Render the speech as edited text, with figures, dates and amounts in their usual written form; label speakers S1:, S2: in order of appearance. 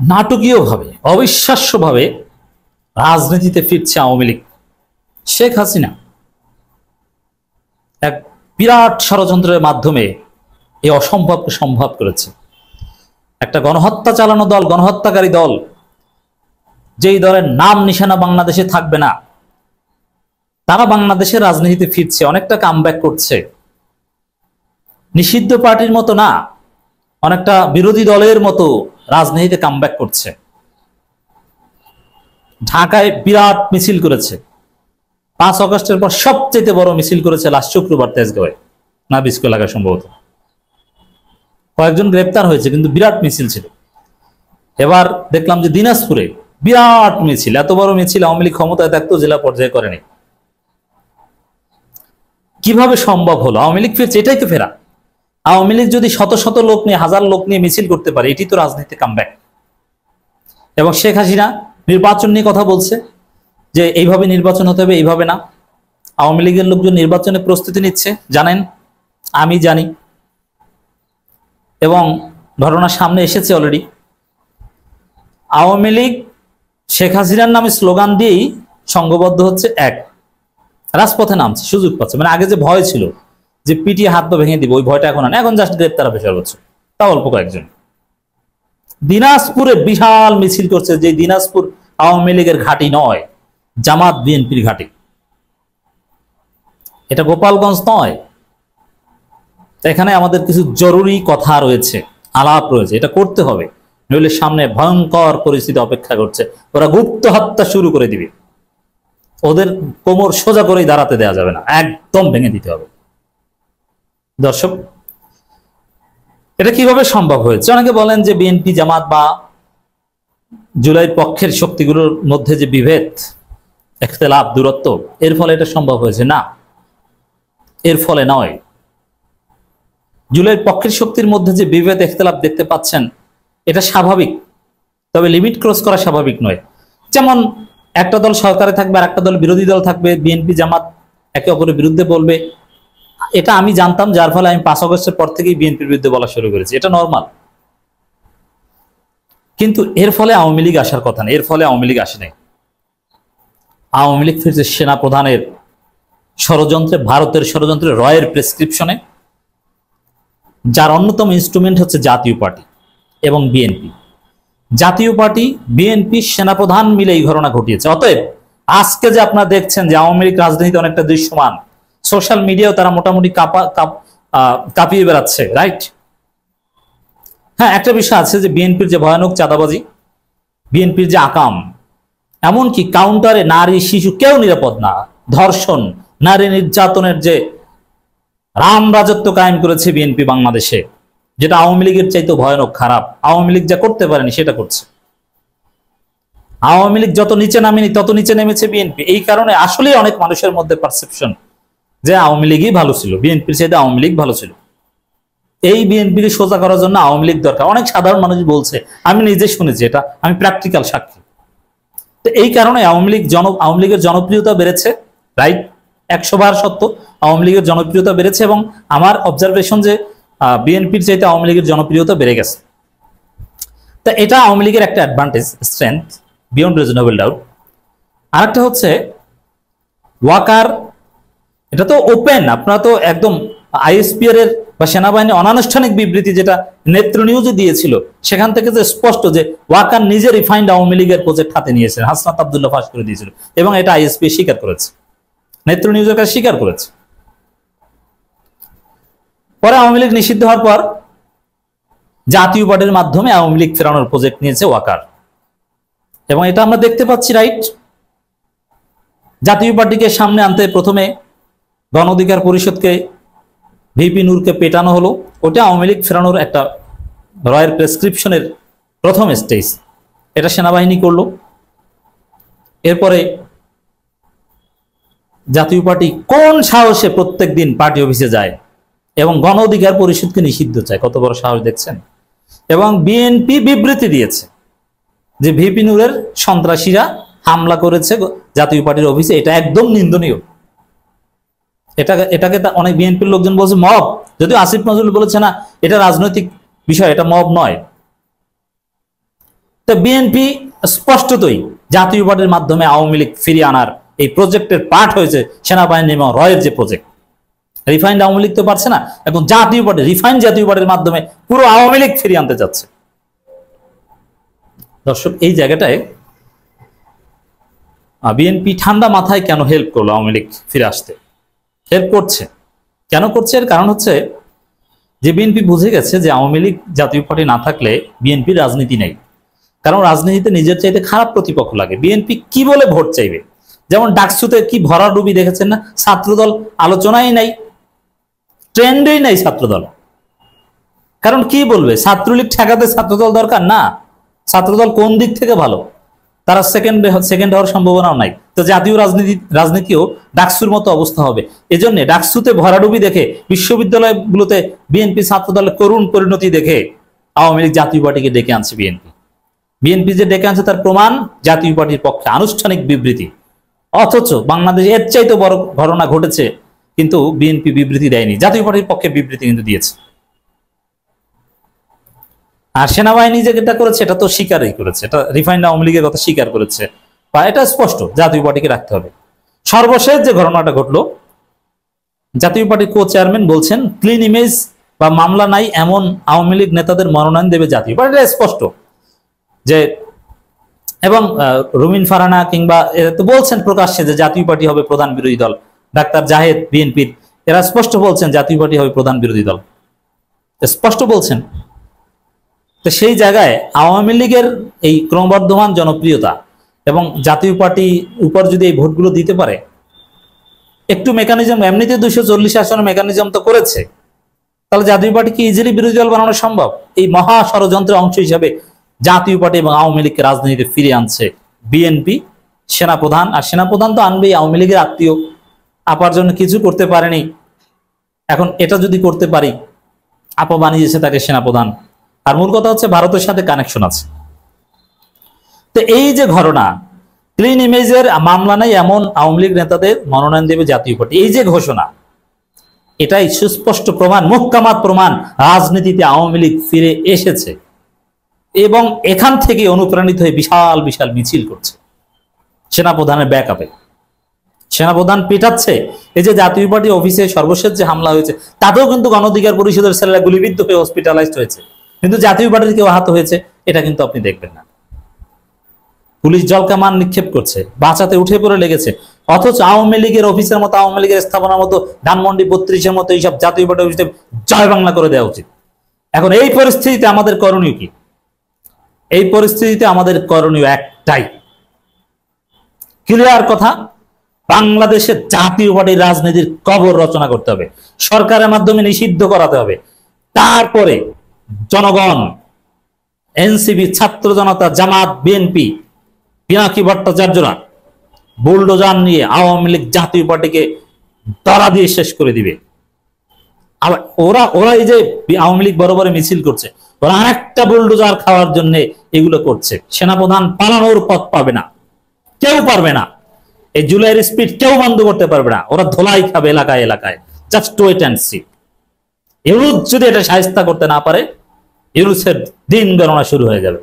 S1: নাটকীয়ভাবে অবিশ্বাস্যভাবে রাজনীতিতে ফিরছে আওয়ামী লীগ। শেখ হাসিনা এক বিরাট ষড়যন্ত্রের মাধ্যমে এই অসম্ভবকে সম্ভব করেছে। একটা গণহত্যা চালানো দল, গণহত্যাকারী দল, যেই দলের নাম নিশানা বাংলাদেশে থাকবে না, তারা বাংলাদেশের রাজনীতিতে ফিরছে, অনেকটা কামব্যাক করছে। নিষিদ্ধ পার্টির মতো না, অনেকটা বিরোধী দলের মতো রাজনীতিতে কামব্যাক করছে। ঢাকায় বিরাট মিছিল করেছে, 5 আগস্টের পর সবচেয়ে বড় মিছিল করেছে লাস্ট শুক্রবার তেজগাঁওয়ে, না বিস্কো এলাকায় সম্ভবত। কয়েকজন গ্রেপ্তার হয়েছে, কিন্তু বিরাট মিছিল ছিল। এবার দেখলাম যে দিনাজপুরে বিরাট মিছিল, এত বড় মিছিল আওয়ামী লীগ ক্ষমতায় থাকতো জেলা পর্যায়ে করেনি। কিভাবে সম্ভব হলো? আওয়ামী লীগ ফিরছে, এটাই তো ফেরা। আওয়ামী লীগ যদি শত শত লোক নিয়ে, হাজার লোক নিয়ে মিছিল করতে পারে, এটি তো রাজনীতি কামব্যাক। এবং শেখ হাসিনা নির্বাচন নিয়ে কথা বলছে যে এইভাবে নির্বাচন হতে হবে, এইভাবে না। আওয়ামী লীগের লোকজন নির্বাচনে প্রস্তুতি নিচ্ছে, জানেন, আমি জানি, এবং ঘটনার সামনে এসেছে অলরেডি। আওয়ামী লীগ শেখ হাসিনার নামে স্লোগান দিয়েই সংঘবদ্ধ হচ্ছে, এক রাজপথে নামছে, সুযোগ পাচ্ছে। মানে আগে যে ভয় ছিল যে পিটিয়ে হাত পা ভেঙে দিব, ওই ভয়টা এখন এখন জাস্ট গ্রেপ্তার হবে সর্বোচ্চ, তা অল্প কয়েকজন। দিনাজপুরে বিশাল মিছিল করছে, যে দিনাজপুর আওয়ামী লীগের ঘাঁটি নয়, জামাত বিএনপির ঘাঁটি। এটা গোপালগঞ্জ নয়। এখানে আমাদের কিছু জরুরি কথা রয়েছে, আলাপ রয়েছে, এটা করতে হবে, নইলে সামনে ভয়ঙ্কর পরিস্থিতি অপেক্ষা করছে। ওরা গুপ্ত হত্যা শুরু করে দিবে, ওদের কোমর সোজা করেই দাঁড়াতে দেওয়া যাবে না, একদম ভেঙে দিতে হবে। দর্শক, এটা কিভাবে সম্ভব হয়েছে? অনেকে বলেন যে বিএনপি জামাত বা জুলাই পক্ষের শক্তিগুলোর মধ্যে যে বিভেদ, ইখতিলাফ, দূরত্ব, এর ফলে এটা সম্ভব হয়েছে। না, এর ফলে নয়। জুলাই পক্ষের শক্তির মধ্যে যে বিভেদ, ইখতিলাফ দেখতে পাচ্ছেন, এটা স্বাভাবিক, তবে লিমিট ক্রস করা স্বাভাবিক নয়। যেমন একটা দল সরকারে থাকবে আর একটা দল বিরোধী দল থাকবে, বিএনপি জামাত একে অপরের বিরুদ্ধে বলবে, এটা আমি জানতাম, যার ফলে আমি 5 আগস্টের পর থেকেই বিএনপির বিরুদ্ধে বলা শুরু করেছি, এটা নর্মাল। কিন্তু এর ফলে আওয়ামী লীগ আসার কথা নেই, এর ফলে আওয়ামী লীগ আসে নাই। আওয়ামী লীগ ফিরছে সেনা প্রধানের ষড়যন্ত্রে, ভারতের ষড়যন্ত্রে, রয়ের প্রেসক্রিপশনে, যার অন্যতম ইনস্ট্রুমেন্ট হচ্ছে জাতীয় পার্টি এবং বিএনপি। জাতীয় পার্টি, বিএনপি, সেনাপ্রধান মিলে এই ঘটনা ঘটিয়েছে। অতএব আজকে যে আপনারা দেখছেন যে আওয়ামী লীগ রাজনীতি অনেকটা দৃশ্যমান, সোশ্যাল মিডিয়াও তারা মোটামুটি কাঁপিয়ে বেড়াচ্ছে, রাইট? হ্যাঁ, একটা বিষয় আছে যে বিএনপির যে ভয়ানক চাঁদাবাজি, বিএনপির যে আকাম, এমনকি কাউন্টারে নারী শিশু কেউ নিরাপদ না, ধর্ষণ, নারী নির্যাতনের যে রাম রাজত্ব কায়েম করেছে বিএনপি বাংলাদেশে, যেটা আওয়ামী লীগের চাইতে ভয়ানক খারাপ। আওয়ামী লীগ যা করতে পারেনি সেটা করছে। আওয়ামী লীগ যত নিচে নামেনি তত নিচে নেমেছে বিএনপি। এই কারণে আসলে অনেক মানুষের মধ্যে পারসেপশন যে আওয়ামী লীগই ভালো ছিল, বিএনপির চাইতে আওয়ামী লীগ ভালো ছিল। এই বিএনপিকে সোজা করার জন্য আওয়ামী লীগ দরকার, অনেক সাধারণ মানুষ বলছে, আমি নিজে শুনেছি, এটা আমি প্র্যাকটিক্যাল সাক্ষী। তো এই কারণে আওয়ামী লীগের জনপ্রিয়তা বেড়েছে, রাইট? 100 বার সত্য, আওয়ামী লীগের জনপ্রিয়তা বেড়েছে, এবং আমার অবজারভেশন যে বিএনপির চাইতে আওয়ামী লীগের জনপ্রিয়তা বেড়ে গেছে। তা এটা আওয়ামী লীগের একটা advantage, strength beyond reasonable doubt. আরেকটা হচ্ছে ওয়াকার, এটা তো ওপেন, আপনারা তো একদম আইএসপিআর এর বা সেনাবাহিনীর অনানুষ্ঠানিক বিবৃতি যেটা নেত্র নিউজে দিয়েছিল, সেখান থেকে যে স্পষ্ট যে ওয়াকার নিজে রিফাইন্ড আওয়ামী লীগের প্রজেক্ট হাতে নিয়েছেন, হাসনাত আব্দুল্লাহ ফাঁস করে দিয়েছিল, এবং এটা আইএসপি স্বীকার করেছে, নেত্র নিউজের কাছে স্বীকার করেছে। পরে আওয়ামী লীগ নিষিদ্ধ হওয়ার পর জাতীয় পার্টির মাধ্যমে আওয়ামী লীগ ফেরানোর প্রজেক্ট নিয়েছে ওয়াকার, এবং এটা আমরা দেখতে পাচ্ছি, রাইট? জাতীয় পার্টিকে সামনে আনতে প্রথমে গণ অধিকার পরিষদকে, ভিপি নূরকে পেটানো হলো, ওটা আওয়ামী লীগ ফেরানোর একটা রয়ের প্রেসক্রিপশনের প্রথম স্টেজ, এটা সেনাবাহিনী করলো। এরপরে জাতীয় পার্টি কোন সাহসে প্রত্যেক দিন পার্টি অফিসে যায় এবং গণ অধিকার পরিষদকে নিষিদ্ধ চায়, কত বড় সাহস দেখছেন? এবং বিএনপি বিবৃতি দিয়েছে যে ভিপি নূরের সন্ত্রাসীরা হামলা করেছে জাতীয় পার্টির অফিসে, এটা একদম নিন্দনীয়। এটাকে অনেক বিএনপির লোকজন বলছে মব, যদিও আসিফ নজরুল বলেছে না, এটা রাজনৈতিক বিষয়, এটা মব নয়। তো বিএনপি স্পষ্টতই জাতীয় পার্টির মাধ্যমে আওয়ামী লীগ ফিরিয়ে আনার এই প্রজেক্টের পার্ট হয়েছে সেনাবাহিনী এবং রয়ের যে প্রজেক্ট। রিফাইন্ড আওয়ামী লীগ তো পারছে না, এখন জাতীয় পার্টি রিফাইন্ড জাতীয় পার্টির মাধ্যমে পুরো আওয়ামী লীগ ফিরিয়ে আনতে যাচ্ছে। দর্শক, এই জায়গাটায় বিএনপি ঠান্ডা মাথায় কেন হেল্প করলো আওয়ামী লীগ ফিরে আসতে? হেল্প করছে কেন করছে? এর কারণ হচ্ছে যে বিএনপি বুঝে গেছে যে আওয়ামী লীগ জাতীয় পার্টি না থাকলে বিএনপির রাজনীতি নেই। কারণ রাজনীতিতে নিজের চাইতে খারাপ প্রতিপক্ষ লাগে। বিএনপি কি বলে ভোট চাইবে? যেমন ডাকসুতে কি ভরাডুবি দেখেছেন না? ছাত্রদল আলোচনাই নাই, ট্রেন্ডেই নাই ছাত্রদল। কারণ কি বলবে? ছাত্রলীগ ঠেকাতে ছাত্রদল দরকার না। ছাত্রদল কোন দিক থেকে ভালো? তারা সেকেন্ড হওয়ার সম্ভাবনাও নাই। তো জাতীয় রাজনীতিও ডাকসুর মতো অবস্থা হবে। এজন্য ডাকসুতে ভরাডুবি দেখে, বিশ্ববিদ্যালয়গুলোতে বিএনপি ছাত্রদলের করুণ পরিণতি দেখে আওয়ামী লীগ জাতীয় পার্টিকে ডেকে আনছে। বিএনপি যে ডেকে আনছে তার প্রমাণ জাতীয় পার্টির পক্ষে আনুষ্ঠানিক বিবৃতি। অথচ বাংলাদেশে এর চাইতে বড় ঘটনা ঘটেছে, কিন্তু বিএনপি বিবৃতি দেয়নি। জাতীয় পার্টির পক্ষে বিবৃতি কিন্তু দিয়েছে। আর সেনাবাহিনী যেটা করেছে এটা তো স্বীকারই করেছে, এটা রিফাইন্ড আওয়ামী লীগের কথা স্বীকার করেছে, বা এটা স্পষ্ট জাতীয় পার্টিকে রাখতে হবে। সর্বশেষ যে ঘটনাটা ঘটলো, জাতীয় পার্টির কো চেয়ারম্যান বলছেন ক্লিন ইমেজ বা মামলা নাই এমন আওয়ামী লীগ নেতাদের মনোনয়ন দেবে জাতীয় পার্টি। এটা স্পষ্ট যে, এবং রুমিন ফারহানা কিংবা এরা তো বলছেন প্রকাশ্যে যে জাতীয় পার্টি হবে প্রধান বিরোধী দল। ডাক্তার জাহেদ বিএনপির, এরা স্পষ্ট বলছেন জাতীয় পার্টি হবে প্রধান বিরোধী দল, স্পষ্ট বলছেন। তো সেই জায়গায় আওয়ামী লীগের এই ক্রমবর্ধমান জনপ্রিয়তা এবং জাতীয় পার্টি উপর যদি এই ভোটগুলো দিতে পারে, একটু মেকানিজম, এমনিতে 240 আসনের মেকানিজম তো করেছে, তাহলে জাতীয় পার্টিকে ইজিলি বিরোধী দল বানানো সম্ভব। এই মহা ষড়যন্ত্রের অংশ হিসাবে জাতীয় পার্টি এবং আওয়ামী লীগকে রাজনীতিতে ফিরিয়ে আনছে বিএনপি, সেনাপ্রধান। আর সেনাপ্রধান তো আনবেই, আওয়ামী লীগের আত্মীয়, আপার জন্য কিছু করতে পারেনি, এখন এটা যদি করতে পারি, আপা বানিয়েছে তাকে সেনাপ্রধান। আর মূল কথা হচ্ছে ভারতের সাথে কানেকশন আছে। তো এই যে ঘটনা, ক্লিন ইমেজের মামলা নাই এমন আওয়ামী লীগ নেতাদের মনোনয়ন দেবে জাতীয় পার্টি, এই যে ঘোষণা, এটাই সুস্পষ্ট প্রমাণ, মুহকামাত প্রমাণ রাজনীতিতে আওয়ামী লীগ ফিরে এসেছে। এবং এখান থেকে অনুপ্রাণিত হয়ে বিশাল বিশাল মিছিল করছে সেনাপ্রধানের ব্যাকআপে। সেনাপ্রধান পেটাচ্ছে। এই যে জাতীয় পার্টি অফিসে সর্বশেষ যে হামলা হয়েছে, তাতেও কিন্তু গণ অধিকার পরিষদের ছেলেরা গুলিবিদ্ধ হয়ে হসপিটালাইজড হয়েছে, কিন্তু জাতীয় পার্টির কেউ আহত হয়েছে এটা কিন্তু আপনি দেখবেন না। পুলিশ জলকামান নিক্ষেপ করছে, বাঁচাতে উঠে পড়ে লেগেছে। অথচ আওয়ামী লীগের অফিসের মতো, আওয়ামী লীগের স্থাপনার মতো, ধানমন্ডি 32-এর মতো এইসব জাতীয় পার্টি অফিসে জয় বাংলা করে দেওয়া উচিত। এখন এই পরিস্থিতিতে আমাদের করণীয় কি? এই পরিস্থিতিতে আমাদের করণীয় একটাই, ক্লিয়ার কথা, বাংলাদেশের জাতীয় পার্টির রাজনীতির কবর রচনা করতে হবে, সরকারের মাধ্যমে নিষিদ্ধ করাতে হবে। তারপরে জনগণ, এনসিপি, ছাত্র জনতা, জামাত, বিএনপি, পিনাকি ভট্টাচার্যরা বুলডোজার নিয়ে আওয়ামী লীগ জাতীয় পার্টিকে দড়া দিয়ে শেষ করে দিবে। আবার ওরা এই যে আওয়ামী লীগ বরাবর মিছিল করছে, ওরা আরেকটা বুলডোজার খাওয়ার জন্য এগুলো করছে। সেনাপ্রধান পালানোর পথ পাবে না, কেউ পারবে না। এই জুলাইয়ের স্পিড কেউ বন্ধ করতে পারবে না। ওরা ধোলাই খাবে এলাকায় এলাকায়। Just wait and see. Yunus যদি এটা শায়েস্তা করতে না পারে, ইউনুসের দিন গণনা শুরু হয়ে যাবে।